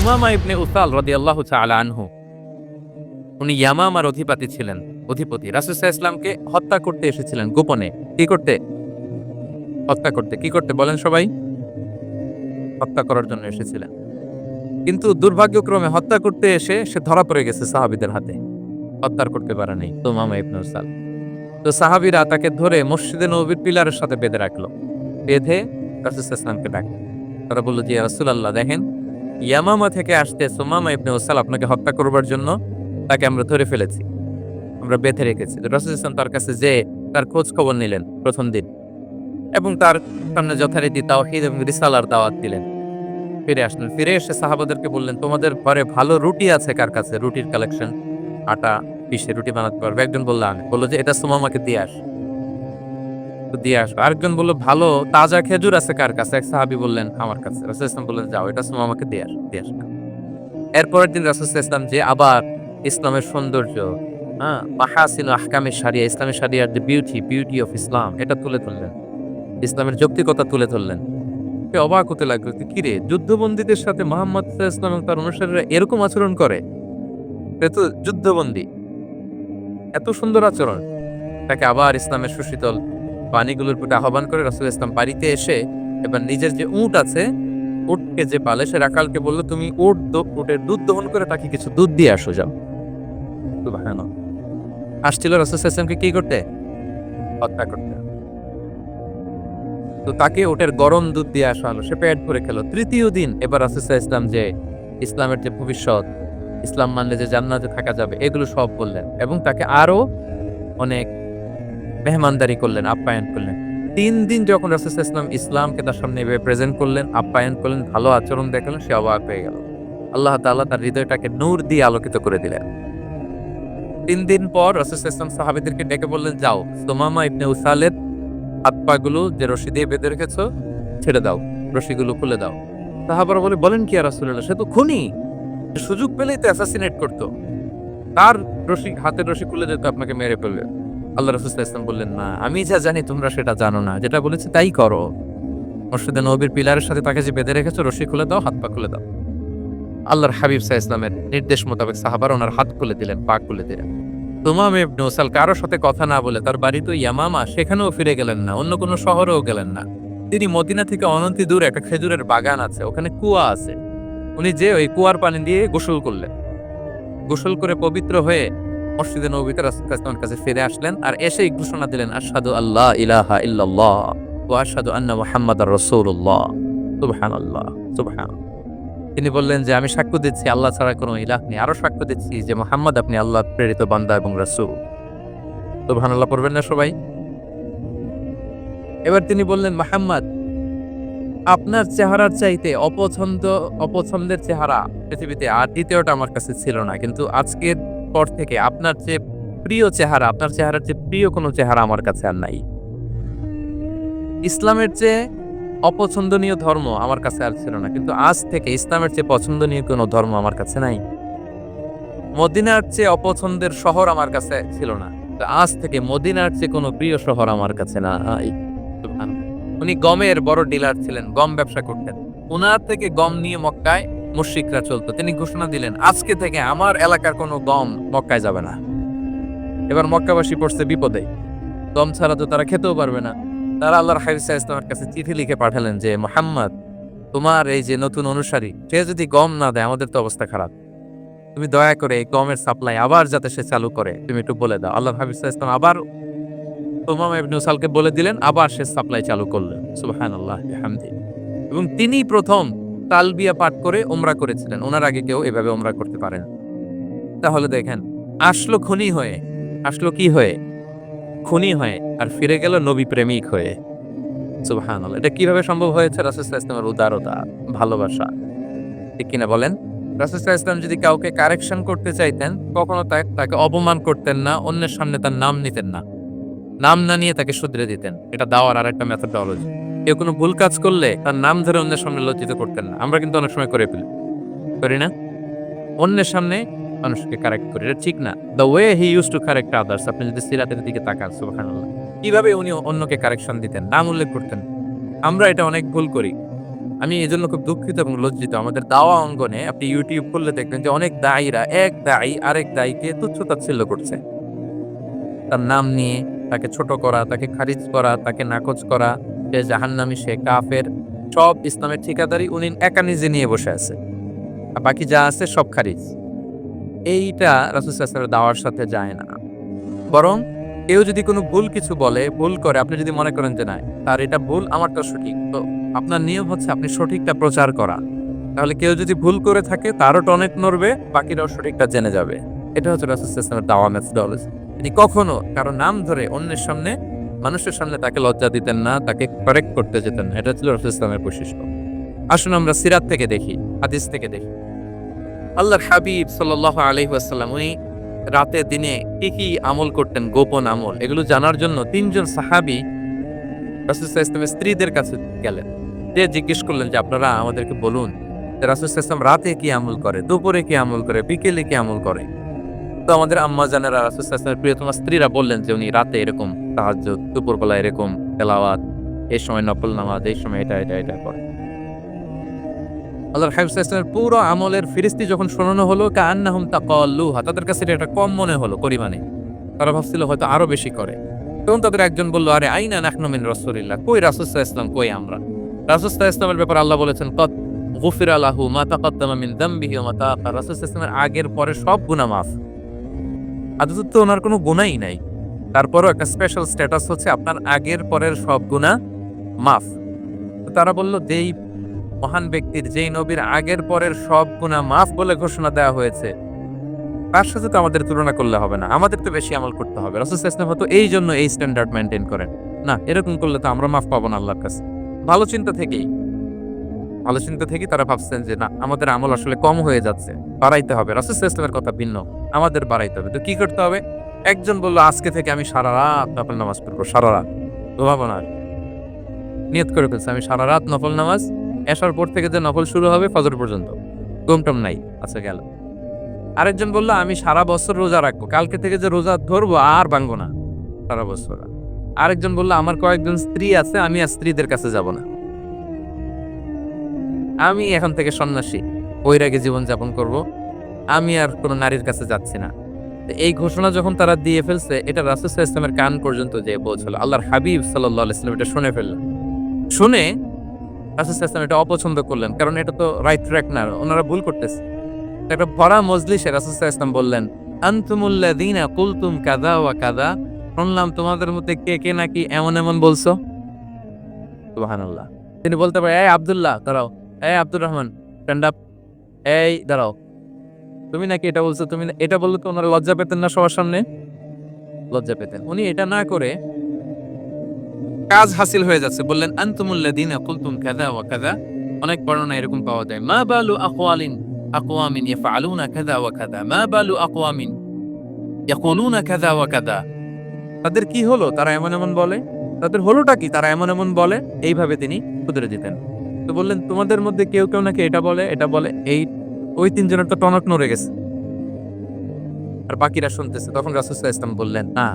সুমামা ইবনে উসাল রাদিয়াল্লাহু তাআলা আনহু, উনি ইয়ামামার অধিপতি ছিলেন। রাসূল সাল্লাল্লাহু আলাইহি ইসলামকে হত্যা করতে এসেছিলেন গোপনে। কি করতে? হত্যা করতে। কি করতে বলেন সবাই? হত্যা করার জন্য এসেছিলেন। কিন্তু দুর্ভাগ্যক্রমে হত্যা করতে এসে সে ধরা পড়ে গেছে সাহাবীদের হাতে। হত্যা করতে পারে নাই সুমামা ইবনে উসাল। তো সাহাবীরা তাকে ধরে মসজিদে নববীর পিলারের সাথে বেঁধে রাখলো। বেঁধে রাসূল সাল্লাল্লাহু আলাইহি ইসলামকে ডাকলো। তারা বলল যে, ইয়া রাসূলুল্লাহ, দেখেন ইয়ামামা থেকে আসতে সুমামা ইবনে উসাল আপনাকে হত্যা করবার জন্য তাকে আমরা ধরে ফেলেছি। আমরা বেঁধে রেখেছি। তো রাসূল সাল্লাল্লাহু আলাইহি ওয়াসাল্লাম তার কাছে যেয়ে তার খোঁজ খবর নিলেন প্রথম দিন এবং তার সামনে যথারীতি তাওহীদ এবং রিসালার দাওয়াত দিলেন। ফিরে আসলেন। ফিরে এসে সাহাবাদেরকে বললেন, তোমাদের ঘরে ভালো রুটি আছে কার কাছে? রুটির কালেকশন, আটা পিষে রুটি বানাতে পারবে। একজন বলল আমি। বলল যে এটা সুমামাকে দিয়ে আস। তো দিয়ে আসো। আরেকজন বলল ভালো তাজা খেজুর আছে কার কাছে? এক সাহাবী বললেন আমার কাছে। রাসূল সাল্লাল্লাহু আলাইহি ওয়াসাল্লাম বললেন যাও এটা সুমামাকে দিয়ে আস, দিয়ে আসো। এরপরের দিন রাসূল সাল্লাল্লাহু আলাইহি ওয়াসাল্লাম যে আবার ইসলামের সৌন্দর্য, মাহাসিন আহকামে শারিয়া, ইসলামের শারিয়ার যে বিউটি অফ ইসলাম, এটা তুলে ধরলেন। ইসলামের যৌক্তিকতা তুলে ধরলেন। সে অবাক হতে লাগলো যে কিরে, যুদ্ধবন্দীদের সাথে মুহাম্মদ সাল্লাল্লাহু আলাইহি ওয়াসাল্লাম এবং তার অনুসারীরা এরকম আচরণ করে? সে তো যুদ্ধবন্দী, এত সুন্দর আচরণ। তাকে আবার ইসলামের সুশীতল পানিগুলোর প্রতি আহ্বান করে রাসূল ইসলাম বাড়িতে এসে এবার নিজের যে উট আছে, উটকে যে পালে সে রাখালকে বলল, তুমি উটের দুধ দহন করে তাকে কিছু দুধ দিয়ে আসো, যাও। সুবহানাল্লাহ। আসছিল রাসূল সাল্লাল্লাহু আলাইহি ওয়াসাল্লামকে কি করতে? হত্যা করতে। তো তাকে উটের গরম দুধ দিয়ে আসা হলো। সে পেট ভরে খেলো। তৃতীয় দিন এবার রাসূল সাল্লাল্লাহু আলাইহি ওয়াসাল্লাম যে ইসলামের যে ভবিষ্যৎ, ইসলাম মানলে যে জান্নাতে থাকা যাবে, এগুলো সব বললেন এবং তাকে আরো অনেক মেহমানদারি করলেন, আপ্যায়ন করলেন। ৩ দিন যখন রাসূল সাল্লাল্লাহু আলাইহি ওয়াসাল্লাম ইসলামকে তার সামনে এভাবে প্রেজেন্ট করলেন, আপ্যায়ন করলেন, ভালো আচরণ দেখালেন, সে অবাক হয়ে গেল। আল্লাহ তাআলা তার হৃদয়টাকে নূর দিয়ে আলোকিত করে দিলেন। ৩ দিন পর রাসূল সাল্লাল্লাহু আলাইহি ওয়াসাল্লাম সাহাবীদেরকে ডেকে বললেন, যাও সুমামা ইবনে উসালের হাত পাগুলো যে রশি দিয়ে বেঁধে রেখেছো ছেড়ে দাও, রশিগুলো খুলে দাও। সাহাবারা বলেন কি ইয়া রাসূলুল্লাহ, সে তো খুনি, সুযোগ পেলেই তো অ্যাসাসিনেট করতো, তার হাতের রশি খুলে যেত আপনাকে মেরে ফেলবে। আল্লাহ রাসূল সাল্লাল্লাহু আলাইহি ওয়াসাল্লাম বললেন, না, আমি যা জানি তোমরা সেটা জানো না, যেটা বলেছি তাই করো। মসজিদে নববীর পিলারের সাথে তাকে যে বেঁধে রেখেছো, রশি খুলে দাও, হাত পা খুলে দাও। আল্লাহর হাবিব সাল্লাল্লাহু আলাইহি ওয়াসাল্লামের নির্দেশ মোতাবেক সাহাবারা ওনার হাত খুলে দিলেন, পা খুলে দিলেন। সুমামা ইবনে উসাল কারো সাথে কথা না বলে, তার বাড়ি তো ইয়ামামা, সেখানেও ফিরে গেলেন না, অন্য কোনো শহরেও গেলেন না। তিনি মদিনা থেকে অনতি দূরে একটা খেজুরের বাগান আছে, ওখানে কুয়া আছে। উনি যে ওই কুয়ার পানি দিয়ে গোসল করলেন। গোসল করে পবিত্র হয়ে মসজিদে নববীতে রাসূল সাল্লাল্লাহু আলাইহি ওয়াসাল্লামের কাছে ফিরে আসলেন আর এসেই ঘোষণা দিলেন, আশহাদু আল্লা ইলাহা ইল্লাল্লাহ ওয়া আশহাদু আন্না মুহাম্মাদার রাসূলুল্লাহ। সুবহানাল্লাহ, সুবহানাল্লাহ। তিনি বললেন যে আমি সাক্ষ্য দিচ্ছি আল্লাহ ছাড়া কোনো ইলাহ নেই, আরো সাক্ষ্য দিচ্ছি যে মুহাম্মদ আপনি আল্লাহর প্রেরিত বান্দা এবং রাসূল। সুবহানাল্লাহ পড়বেন না সবাই? এবার তিনি বললেন, মুহাম্মদ, আপনার চেহারার চাইতে অপছন্দের চেহারা পৃথিবীতে আর দ্বিতীয়টা আমার কাছে ছিল না, কিন্তু আজকের পর থেকে আপনার যে প্রিয় চেহারা, আপনার চেহারার যে প্রিয় কোনো চেহারা আমার কাছে আর নাই। ইসলামের চেয়ে অপছন্দনীয় ধর্ম আমার কাছে আর ছিল না, কিন্তু আজ থেকে ইসলামের চেয়ে পছন্দনীয় কোনো ধর্ম আমার কাছে নাই। মদিনার চেয়ে অপছন্দের শহর আমার কাছে ছিল না, তো আজ থেকে মদিনার চেয়ে কোনো প্রিয় শহর আমার কাছে নাই। উনি গমের বড় ডিলার ছিলেন, গম ব্যবসা করতেন। উনার থেকে গম নিয়ে মক্কায় মুশরিকরা চলতো। তিনি ঘোষণা দিলেন, আজকে থেকে আমার এলাকার কোনো গম মক্কায় যাবে না। এবার মক্কাবাসী পড়ছে বিপদে, গম ছাড়া তো তারা খেতেও পারবে না। তারা আল্লাহর হাবিব সাল্লাল্লাহু আলাইহি ওয়াসাল্লামের কাছে চিঠি লিখে পাঠালেন যে, মুহাম্মদ, তোমার এই যে নতুন অনুসারী, সে যদি গম না দেয় আমাদের তো অবস্থা খারাপ। তুমি দয়া করে এই গমের সাপ্লাই আবার যাতে সে চালু করে তুমি একটু বলে দাও। আল্লাহর হাবিব সাল্লাল্লাহু আলাইহি ওয়াসাল্লাম আবার সুমামা ইবনে উসালকে বলে দিলেন, আবার সে সাপ্লাই চালু করলেন। সুবহানাল্লাহ বিহামদি। এবং তিনি প্রথম তালবিয়া পাঠ করে উমরা করেছিলেন। ওনার আগে কেউ এভাবে উমরা করতে পারেন। তাহলে দেখেন, আসলো খুনি হয়ে, আসলো কি হয়ে? খুনি হয়ে, আর ফিরে গেল নবী প্রেমিক হয়ে। সুবহানাল্লাহ। এটা কিভাবে সম্ভব হয়েছে? রাসূল সাল্লাল্লাহু আলাইহি ওয়াসাল্লামের উদারতা, ভালোবাসা। ঠিক কিনা বলেন? রাসূল সাল্লাল্লাহু আলাইহি ওয়াসাল্লাম যদি কাউকে কারেকশন করতে চাইতেন, কখনো তাকে অপমান করতেন না, অন্যের সামনে তার নাম নিতেন না। নাম না নিয়ে তাকে শুধরে দিতেন। এটা দাওয়ার আরেকটা মেথডোলজি। কেউ কোনো ভুল কাজ করলে তার নাম ধরে অন্যের সামনে লজ্জিত করতেন না। আমরা কিন্তু অনেক সময় করে ফেলি, করি না? অন্যের সামনে মানুষকে কারেক্ট করি, এটা ঠিক না। The way he used to correct others, আপনি যদি সিরাতের দিকে তাকান, সুবহানাল্লাহ, কিভাবে উনি অন্যকে কারেকশন দিতেন, নাম উল্লেখ করতেন। আমরা এটা অনেক ভুল করি। আমি এজন্য খুব দুঃখিত এবং লজ্জিত। আমাদের দাওয়া অঙ্গনে আপনি ইউটিউব খুললে দেখবেন যে অনেক দায়ীরা এক দায়ী আরেক দায়ীকে তুচ্ছ-তাচ্ছিল্য করছে। তার নাম নিয়ে তাকে ছোট করা, তাকে খারিজ করা, তাকে নাকচ করা, সে জাহান্নামী, সে কাফের। সব ইসলামের ঠিকাদারি উনি একা নিজে নিয়ে বসে আছে। আর বাকি যা আছে সব খারিজ। এইটা রাসূল সাল্লাল্লাহু আলাইহি ওয়াসাল্লামের দাওয়ার সাথে যায় না। বরং কেউ যদি কোনো ভুল কিছু বলে, ভুল করে, আপনি যদি মনে করেন যে না, তার এটা ভুল, আমারটা সঠিক। তো আপনার নিয়ম হচ্ছে আপনি সঠিকটা প্রচার করা। তাহলে কেউ যদি ভুল করে থাকে তারও টনক নড়বে, বাকিরাও সঠিকটা জেনে যাবে। এটা হচ্ছে রাসূল সাল্লাল্লাহু আলাইহি ওয়াসাল্লামের দাওয়া মেথডোলজি। তিনি কখনো কারো নাম ধরে অন্যের সামনে, মানুষের সামনে তাকে লজ্জা দিতেন না, তাকে কারেক্ট করতে যেতেন না। এটা ছিল রাসূল ইসলামের বৈশিষ্ট্য। আসুন আমরা সিরাত থেকে দেখি, হাদিস থেকে দেখি। আল্লাহর হাবিব সাল্লাল্লাহু আলাইহি ওয়াসাল্লাম উনি রাতে দিনে কি কি আমল করতেন, গোপন আমল, এগুলো জানার জন্য ৩ জন সাহাবী রাসূল সাল্লাল্লাহু আলাইহি ওয়াসাল্লামের স্ত্রীদের কাছে গেলেন। যে জিজ্ঞেস করলেন যে আপনারা আমাদেরকে বলুন যে রাসূল সাল্লাল্লাহু আলাইহি ওয়াসাল্লাম রাতে কি আমল করে, দুপুরে কি আমল করে, বিকেলে কি আমল করে। তো আমাদের আম্মা জানেরা রাসূল সাল্লাল্লাহু আলাইহি ওয়াসাল্লামের প্রিয়তমা স্ত্রীরা বললেন যে উনি রাতে এরকম তাহাজ্জুদ, দুপুরবেলা এরকম তেলাওয়াত, এই সময় নফল নামাজ, এই সময় এটা করে। আল্লাহর হাবিব সাল্লাল্লাহু আলাইহি ওয়াসাল্লামের পুরো আমলের ফিরিস্তি যখন শোনানো হলো, কাআন্নাহুম তাকাল্লুহা, তাদের কাছে এটা কম মনে হলো পরিমাণে। তারা ভাবছিল হয়তো আরো বেশি করে। তখন তাদের একজন বলল, আরে আইনা নাহনু মিন রাসূলিল্লাহ, কই রাসূল সাল্লাল্লাহু আলাইহি ওয়াসাল্লাম, কই আমরা। রাসূল সাল্লাল্লাহু আলাইহি ওয়াসাল্লামের ব্যাপারে আল্লাহ বলেছেন, কদ গুফিরা লাহু মা তাকাদ্দামা মিন যামবিহি ওয়া মা তাআখার, রাসূল সাল্লাল্লাহু আলাইহি ওয়াসাল্লামের আগের পরে সব গুনাহ মাফ। আদতে তো ওনার কোনো গুনাহই নাই, তারপরও একটা স্পেশাল স্ট্যাটাস হচ্ছে আপনার আগের পরের সব গুনাহ মাফ। তো তারা বলল, যেই মহান ব্যক্তির, যেই নবীর আগের পরের সব গুনাহ মাফ বলে ঘোষণা দেওয়া হয়েছে, তার সাথে তো আমাদের তুলনা করলে হবে না, আমাদের তো বেশি আমল করতে হবে। রাসূল সাল্লাল্লাহু আলাইহি ওয়াসাল্লাম হয়তো এই জন্য এই স্ট্যান্ডার্ড মেইনটেইন করেন না, এরকম করলে তো আমরা মাফ পাবো না আল্লাহর কাছে। ভালো চিন্তা থেকেই তারা ভাবছেন যে না, আমাদের আমল আসলে কম হয়ে যাচ্ছে, বাড়াইতে হবে। রাসূল সাল্লাল্লাহু আলাইহি ওয়াসাল্লামের কথা ভিন্ন, আমাদের বাড়াইতে হবে। তো কি করতে হবে? একজন বলল, আজকে থেকে আমি সারা রাত নফল নামাজ পড়বো, সারা রাত, ঘুমাবো না। নিয়ত করে ফেলছে আমি সারা রাত নফল নামাজ, এশার পর থেকে যে নফল শুরু হবে ফজর পর্যন্ত, ঘুমটম নাই। আচ্ছা, গেল। আরেকজন বলল, আমি সারা বছর রোজা রাখবো, কালকে থেকে যে রোজা ধরবো আর ভাঙবো না সারা বছর। আরেকজন বলল, আমার কয়েকজন স্ত্রী আছে, আমি আর স্ত্রীদের কাছে যাব না, আমি এখন থেকে সন্ন্যাসী, বৈরাগী জীবন যাপন করব, আমি আর কোনো নারীর কাছে যাচ্ছি না। তো এই ঘোষণা যখন তারা দিয়ে ফেলছে, এটা রাসূল সাল্লাল্লাহু আলাইহি ওয়াসাল্লামের কান পর্যন্ত যেয়ে পৌঁছলো। আল্লাহর হাবিব সাল্লাল্লাহু আলাইহি ওয়াসাল্লাম এটা শুনে ফেললেন। শুনে রাসূল সাল্লাল্লাহু আলাইহি ওয়াসাল্লাম এটা অপছন্দ করলেন, কারণ এটা তো রাইট ট্র্যাক না, ওনারা ভুল করতেছে। একটা ভরা মজলিসে রাসূল সাল্লাল্লাহু আলাইহি ওয়াসাল্লাম বললেন, আনতুমুল্লাযীনা কুলতুম কাযা ওয়া কাযা, শুনলাম তোমাদের মধ্যে কে কে নাকি এমন এমন বলছো। সুবহানাল্লাহ। তিনি বলতে পারে, এই আব্দুল্লাহ দাঁড়াও, এই আব্দুর রহমান স্ট্যান্ড আপ, এই দাঁড়াও, তুমি নাকি এটা বলছো, তুমি এটা বললে তো ওনারা লজ্জা পেতেন না? সবার সামনে লজ্জা পেতেন। উনি এটা না করে কাজ হাসিল হয়ে যাচ্ছে, বললেন আনতুমুল্লাযীনা কুলতুম কাযা ওয়া কাযা। অনেক বর্ণনা এরকম পাওয়া যায়, মা বালু আকওয়ামিন ইয়াফআলুনা কাযা ওয়া কাযা, মা বালু আকওয়ামিন ইয়াকুলুনা কাযা ওয়া কাযা। তাদের কি হলো, তারা এমন এমন বলে, তাদের হলোটা কি, তারা এমন এমন বলে। এইভাবে তিনি শুধরে দিতেন। তো বললেন, তোমাদের মধ্যে কেউ কেউ নাকি এটা বলে, এই ওই ৩ জনের তো টনক নড়ে গেছে, আর বাকিরা শুনতেছে। তখন রাসূল সাল্লাল্লাহু আলাইহি ওয়াসাল্লাম বললেন, না,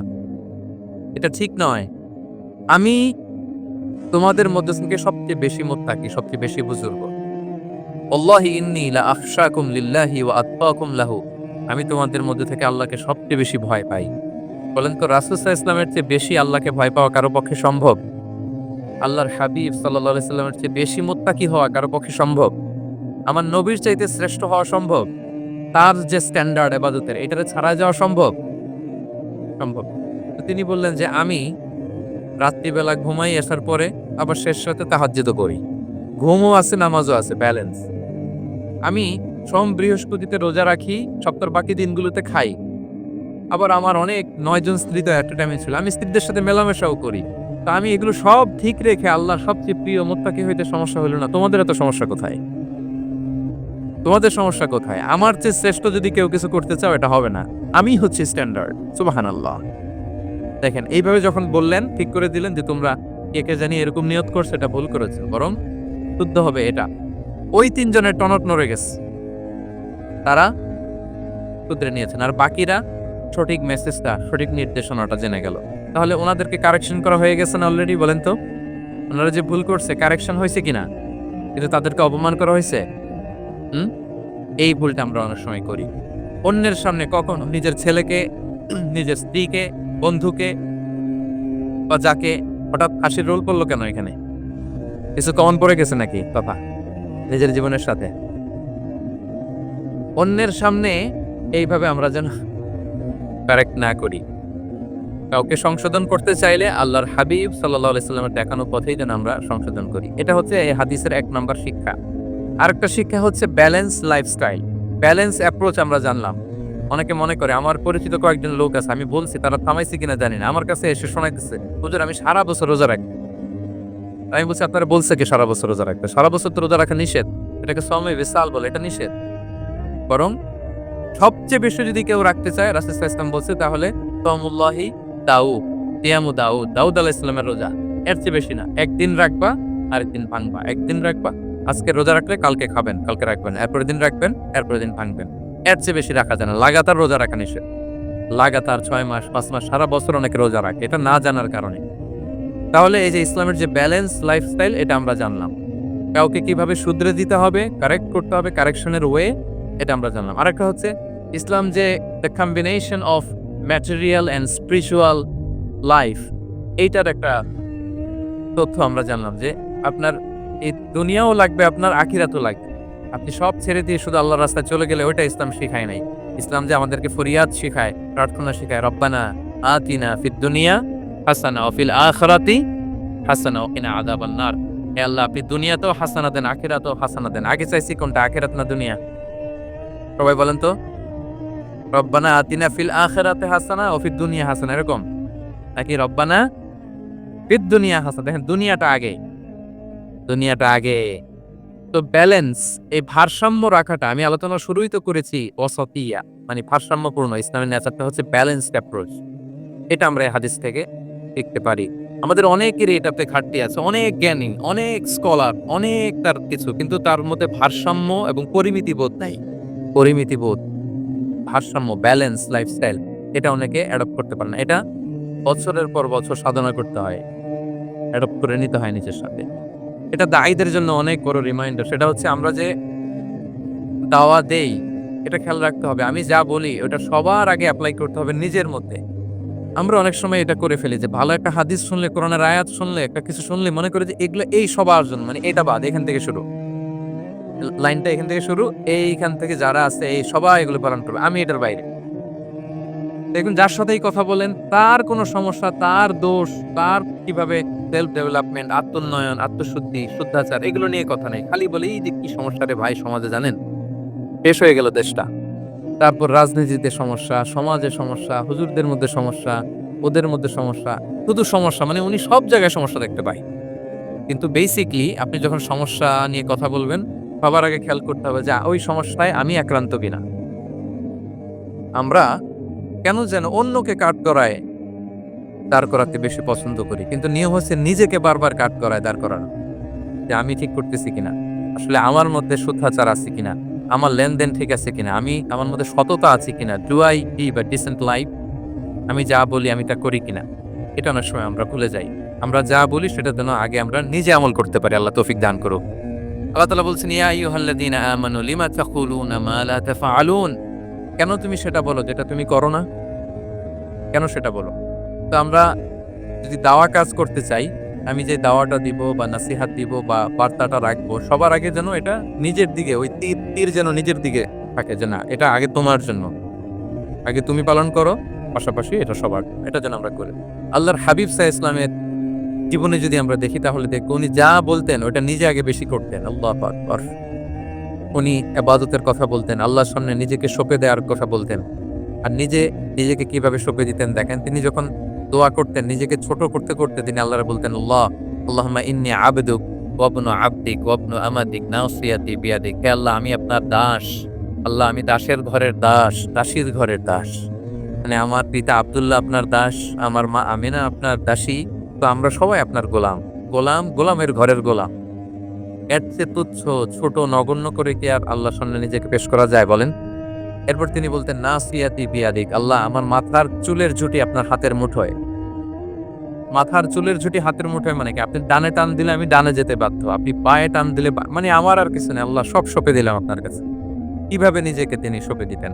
এটা ঠিক নয়। আমি তোমাদের মধ্যে থেকে সবচেয়ে বেশি মুত্তাকি, সবচেয়ে বেশি বুজুর্গ। ওয়াল্লাহি ইন্নী লা আখশাকুম লিল্লাহি ওয়া আতকাকুম লাহু, আমি তোমাদের মধ্যে থেকে আল্লাহকে সবচেয়ে বেশি ভয় পাই। বলেন তো, রাসূল সাল্লাল্লাহু আলাইহি ওয়াসাল্লামের চেয়ে বেশি আল্লাহকে ভয় পাওয়া কারো পক্ষে সম্ভব? আল্লাহর হাবিব সাল্লাল্লাহু আলাইহি ওয়াসাল্লামের চেয়ে বেশি মুত্তাকি হওয়া কারো পক্ষে সম্ভব? আমার নবীর চাইতে শ্রেষ্ঠ হওয়া সম্ভব? তার যে স্ট্যান্ডার্ড ইবাদতের, এটারে ছাড়া যাওয়া সম্ভব? সম্ভব। তো তিনি বললেন যে আমি রাত্রিবেলা ঘুমাই, আসার পরে আবার শেষ রাতে তাহাজ্জুদও করি, ঘুমও আছে, নামাজও আছে, ব্যালেন্স। আমি সোম বৃহস্পতিতে রোজা রাখি, সপ্তাহের বাকি দিনগুলোতে খাই। আবার আমার অনেক 9 জন স্ত্রী তো একটা টাইমে ছিল, আমি স্ত্রীদের সাথে মেলামেশাও করি। তো আমি এগুলো সব ঠিক রেখে আল্লাহর সবচেয়ে প্রিয় মুত্তাকি হইতে সমস্যা হলো না। তোমাদের এত সমস্যা কোথায়? তোমাদের সমস্যা কোথায়? আমার চেয়ে শ্রেষ্ঠ যদি কেউ কিছু করতে চাও, এটা হবে না, আমি হচ্ছে স্ট্যান্ডার্ড। সুবহানাল্লাহ। দেখেন, এইভাবে যখন বললেন, ঠিক করে দিলেন যে তোমরা কে জানি এরকম নিয়ত করছো, এটা ভুল করেছো, বরং শুদ্ধ হবে এটা। ওই ৩ জনের টনক নড়ে গেছে, তারা শুধরে নিয়েছেন, আর বাকিরা সঠিক মেসেজটা, সঠিক নির্দেশনাটা জেনে গেল। তাহলে ওনাদেরকে কারেকশন করা হয়ে গেছে না অলরেডি? বলেন তো, ওনারা যে ভুল করছে কারেকশন হয়েছে কিনা? কিন্তু তাদেরকে অপমান করা হয়েছে। এই ভুলটা আমরা অনেক সময় করি। অন্যের সামনে কখনো নিজের ছেলেকে, নিজের স্ত্রীকে, বন্ধুকে বা যাকে হঠাৎ হাসির রোল করলো কেন এখানে? কিছু কমন পড়ে গেছে নাকি কথা নিজের জীবনের সাথে? অন্যের সামনে এইভাবে আমরা যেন কারেক্ট না করি। কাউকে সংশোধন করতে চাইলে আল্লাহর হাবিব সাল্লাল্লাহু আলাইহি সাল্লামের দেখানো পথেই যেন আমরা সংশোধন করি। এটা হচ্ছে এই হাদিসের ১ নাম্বার শিক্ষা। আরেকটা শিক্ষা হচ্ছে ব্যালেন্স লাইফস্টাইল। ব্যালেন্স অ্যাপ্রোচ আমরা জানলাম। অনেকে মনে করে, আমার পরিচিত কয়েকজন লোক আছে, আমি বলছি তারা থামাইছে কিনা জানি না। আমার কাছে এসে শোনাইতেছে, হুজুর আমি সারা বছর রোজা রাখি। আমি বলছি আপনারা বলছে কি সারা বছর রোজা রাখতে? সারা বছর তো রোজা রাখা নিষেধ। এটাকে সওমে বিসাল বলে, এটা নিষেধ। বরং সবচেয়ে বেশি যদি কেউ রাখতে চায়, রাসূল সাল্লাল্লাহু আলাইহি ওয়াসাল্লাম বলছে তাহলে সওমুল্লাহি দাউদ, সিয়ামু দাউদ, দাউদ আলাইহিস সালামের রোজা। এর চেয়ে বেশি না। একদিন রাখবা, আরেকদিন ভাঙবা। একদিন রাখবা, আজকে রোজা রাখলে কালকে খাবেন, কালকে রাখবেন, এরপরের দিন রাখবেন, এরপরের দিন ভাঙবেন। এর চেয়ে বেশি রাখা যায় না। লাগাতার রোজা রাখা নিষেধ। লাগাতার ৬ মাস, ৫ মাস, সারা বছর অনেকে রোজা রাখে, এটা না জানার কারণে। তাহলে এই যে ইসলামের যে ব্যালেন্স লাইফস্টাইল, এটা আমরা জানলাম। কাউকে কিভাবে শুধরে দিতে হবে, কারেক্ট করতে হবে, কারেকশনের ওয়ে, এটা আমরা জানলাম। আরেকটা হচ্ছে ইসলাম যে the combination of material and spiritual life, এইটার একটা তথ্য আমরা জানলাম যে আপনার এই দুনিয়াও লাগবে, আপনার আখিরাতও লাগবে। আপনি সব ছেড়ে দিয়ে শুধু আল্লাহর রাস্তায় চলে গেলে ওইটা ইসলাম শিখায় নাই। ইসলাম যে আমাদেরকে ফরিয়াদ শিখায়, প্রার্থনা শিখায়, রব্বানা আতিনা ফিদ দুনিয়া হাসানা ওয়া ফিল আখিরাতি হাসানা ওয়া কিনা আযাবান নার। হে আল্লাহ, আপনি দুনিয়াতেও হাসানা দেন, আখিরাতেও হাসানা দেন। আগে চাইছি কোনটা, আখিরাত না দুনিয়া? সবাই বলেন তো। রব্বানা আতিনা ফিল আখিরাতি হাসানা ওয়া ফিদ দুনিয়া হাসানা, এরকম নাকি রব্বানা ফিদ দুনিয়া হাসানা? দেখেন দুনিয়াটা আগে, দুনিয়াটা আগে। তো ব্যালেন্স, এই ভারসাম্য রাখাটা আমি আলোচনা শুরুই তো করেছি, ওয়াসাতিয়া মানে ভারসাম্যপূর্ণ। ইসলামের নেচারটা হচ্ছে ব্যালেন্সড অ্যাপ্রোচ। এটা আমরা এই হাদিস থেকে শিখতে পারি। আমাদের অনেকেরই এটাতে ঘাটতি আছে, অনেক জ্ঞানী, অনেক স্কলার, অনেক তার কিছু, কিন্তু তার মধ্যে ভারসাম্য এবং পরিমিতি বোধ নাই। পরিমিতি বোধ, ভারসাম্য, ব্যালেন্স লাইফস্টাইল, এটা অনেকে অ্যাডপ্ট করতে পারে না। এটা বছরের পর বছর সাধনা করতে হয়, অ্যাডপ্ট করে নিতে হয় নিজের সাথে। এটা দায়ীদের জন্য অনেক বড় রিমাইন্ডার। সেটা হচ্ছে আমরা যে দাওয়া দেই, এটা খেয়াল রাখতে হবে। আমি যা বলি ওটা সবার আগে অ্যাপ্লাই করতে হবে নিজের মধ্যে। আমরা অনেক সময় এটা করে ফেলি যে ভালো একটা হাদিস শুনলে, কোরআনের আয়াত শুনলে, একটা কিছু শুনলে মনে করি যে এগুলো এই সবার জন্য, মানে এটা বাদ, এখান থেকে শুরু, লাইনটা এখান থেকে শুরু, এইখান থেকে যারা আছে এই সবাই এগুলো পালন করবে, আমি এটার বাইরে। দেখুন যার সাথেই কথা বলেন তার কোনো সমস্যা, তার দোষ, তার কিভাবে সেলফ ডেভেলপমেন্ট, আত্মোন্নয়ন, আত্মশুদ্ধি, শুদ্ধাচার, এগুলো নিয়ে কথা নেই। খালি বলে এই যে কি সমস্যা রে ভাই সমাজে, জানেন শেষ হয়ে গেল দেশটা। তারপর রাজনীতিতে সমস্যা, সমাজে সমস্যা, হুজুরদের মধ্যে সমস্যা, ওদের মধ্যে সমস্যা, শুধু সমস্যা, মানে উনি সব জায়গায় সমস্যা দেখতে পায়। কিন্তু বেসিকলি আপনি যখন সমস্যা নিয়ে কথা বলবেন, সবার আগে খেয়াল করতে হবে যে ওই সমস্যায় আমি আক্রান্ত কিনা। আমরা কেন যেন অন্যকে কাঠগড়ায় দাঁড় করাতে বেশি পছন্দ করি, কিন্তু নিয়ম হচ্ছে নিজেকে বারবার কাঠগড়ায় দাঁড় করানো, যে আমি ঠিক করতেছি কিনা, আসলে আমার মধ্যে শুদ্ধাচার আছে কিনা, আমার লেনদেন ঠিক আছে কিনা, আমি আমার মধ্যে সততা আছে কিনা, do I live a decent life, আমি যা বলি আমি তা করি কিনা। এটা অনেক সময় আমরা ভুলে যাই। আমরা যা বলি সেটার জন্য আগে আমরা নিজে আমল করতে পারি। আল্লাহ তৌফিক দান করুক। আল্লাহ তাআলা বলছেন, ইয়া আইয়ুহাল্লাযীনা আমানু লিমা তাকুলুনা মা লা তাফআলুন। কেন তুমি সেটা বলো যেটা তুমি করো না? কেন সেটা বলো? তো আমরা যদি দাওয়া কাজ করতে চাই, আমি যে দাওয়াটা দিব বা নাসিহাত দিব বা বার্তাটা রাখবো, সবার আগে যেন এটা নিজের দিকে, ওই তীর যেন নিজের দিকে থাকে, যে না এটা আগে তোমার জন্য, আগে তুমি পালন করো, পাশাপাশি এটা সবার, এটা যেন আমরা করি। আল্লাহর হাবিব সাল্লাল্লাহু আলাইহি ওয়াসাল্লামের জীবনে যদি আমরা দেখি তাহলে দেখবো উনি যা বলতেন ওটা নিজে আগে বেশি করতেন। আল্লাহু আকবার। উনি ইবাদতের কথা বলতেন, আল্লাহর সামনে নিজেকে সঁপে দেওয়ার কথা বলতেন। আর নিজেকে কিভাবে সঁপে দিতেন দেখেন, তিনি যখন দোয়া করতেন নিজেকে ছোট করতে করতে তিনি আল্লাহরে বলতেন, আল্লাহুম্মা ইন্নী আবদুক ওয়া ইবনু আবদিক ওয়া ইবনু আমাতিক নাসিয়াতি বিয়াদিক। হে আল্লাহ, আমি আপনার দাস। আল্লাহ, আমি দাসের ঘরের দাস, দাসীর ঘরের দাস। মানে আমার পিতা আব্দুল্লাহ আপনার দাস, আমার মা আমিনা আপনার দাসী, তো আমরা সবাই আপনার গোলামের ঘরের গোলাম। এর চেয়ে তুচ্ছ, ছোট, নগণ্য করে কি আর আল্লাহর সামনে নিজেকে পেশ করা যায় বলেন? এরপর তিনি বলতেন, নাসিয়াতি বিয়াদিক। আল্লাহ, আমার মাথার চুলের ঝুঁটি আপনার হাতের মুঠোয়। মাথার চুলের ঝুঁটি হাতের মুঠোয় মানে কি? আপনি ডানে টান দিলে আমি ডানে যেতে বাধ্য, আপনি বাঁয়ে টান দিলে মানে আমার আর কিছু নেই, আল্লাহ সব সঁপে দিলাম আপনার কাছে। কিভাবে নিজেকে তিনি সঁপে দিতেন?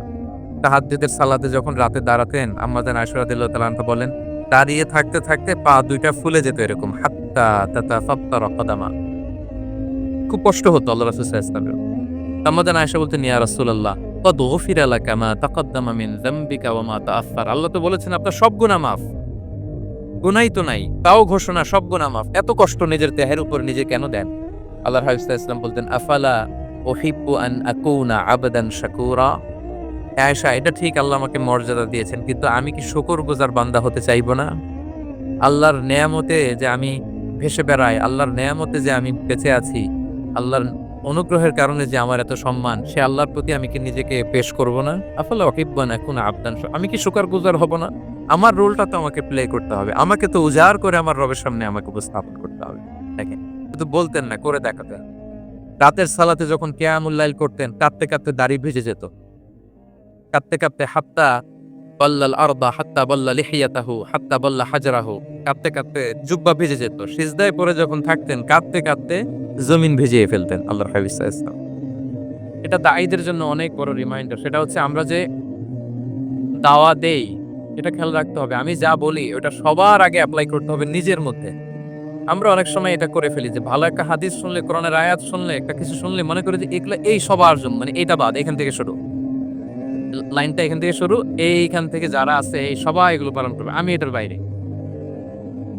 তাহাজ্জুদের সালাতে যখন রাতে দাঁড়াতেন, আম্মা জান আয়েশা রাদিয়াল্লাহু তাআলা আনহা বলেন, দাঁড়িয়ে থাকতে থাকতে পা দুইটা ফুলে যেত এরকম, হাত্তা তাতাফাত্তারা কদামা। খুব কষ্ট হতো আল্লাহ রাসূল সাল্লাল্লাহু আলাইহি ওয়াসাল্লামের। আম্মা জান আয়েশা বলতেন, ইয়া রাসূলুল্লাহ ক্বাদ গুফিরা লাকা মা তাকাদ্দামা মিন যামবিকা ওয়া মা তাআখার। আল্লাহ তো বলেছেন আপনার সব গুনাহ মাফ। গুনাই তো নাই, তাও ঘোষণা সব গুনাহ মাফ। এত কষ্ট নিজের দেহের উপর নিজে কেন দেন? আল্লাহর হাবিব সাল্লাল্লাহু আলাইহি ওয়াসাল্লাম বলতেন, আফালা উহিব্বু আন আকুনা আবদান শাকুরা। আয়েশা, এটা ঠিক আল্লাহ আমাকে মর্যাদা দিয়েছেন, কিন্তু আমি কি শুকরগুজার বান্দা হতে চাইবো না? আল্লাহর নেয়ামতে যে আমি ভেসে বেড়াই, আল্লাহর নেয়ামতে যে আমি বেঁচে আছি, আল্লাহর অনুগ্রহের কারণে যে আমার এত সম্মান, সে আল্লাহর প্রতি আমি কি নিজেকে পেশ করব না? আফালা উহিব্বু আন আকুনা আবদান আমি কি শুকরগুজার হব না? আমার রোলটা তো আমাকে প্লে করতে হবে। আমাকে তো উজাড় করে আমার রবের সামনে আমাকে উপস্থাপন করতে হবে। দেখেন, শুধু বলতেন না, করে দেখাতেন। রাতের সালাতে যখন কিয়ামুল লাইল করতেন, কাঁদতে কাঁদতে দাড়ি ভিজে যেত। কাঁদতে কাঁদতে হাত্তা বাল্লাল আরদা হাত্তা বাল্লা লিহিয়াতাহু হাত্তা বাল্লা হাজরাহু। কাঁদতে কাঁদতে জুব্বা ভিজে যেত। সিজদায় পড়ে যখন থাকতেন, কাঁদতে কাঁদতে জমিন ভিজিয়ে ফেলতেন আল্লাহর হাবিব সাল্লাল্লাহু আলাইহি ওয়াসাল্লাম। এটা দায়ীদের জন্য অনেক বড় রিমাইন্ডার। সেটা হচ্ছে আমরা যে দাওয়া দেই, এটা খেয়াল রাখতে হবে। আমি যা বলি ওটা সবার আগে এপ্লাই করতে হবে নিজের মধ্যে। আমরা অনেক সময় এটা করে ফেলি যে ভালো একটা হাদিস শুনলে, কোরআনের আয়াত শুনলে, একটা কিছু শুনলে মনে করি যে এগুলা এই সবার জন্য, মানে এটা বাদ, এখান থেকে শুরু, লাইনটা এখান থেকে শুরু, এইখান থেকে যারা আছে এই সবাই এগুলো পালন করবে, আমি এটার বাইরে।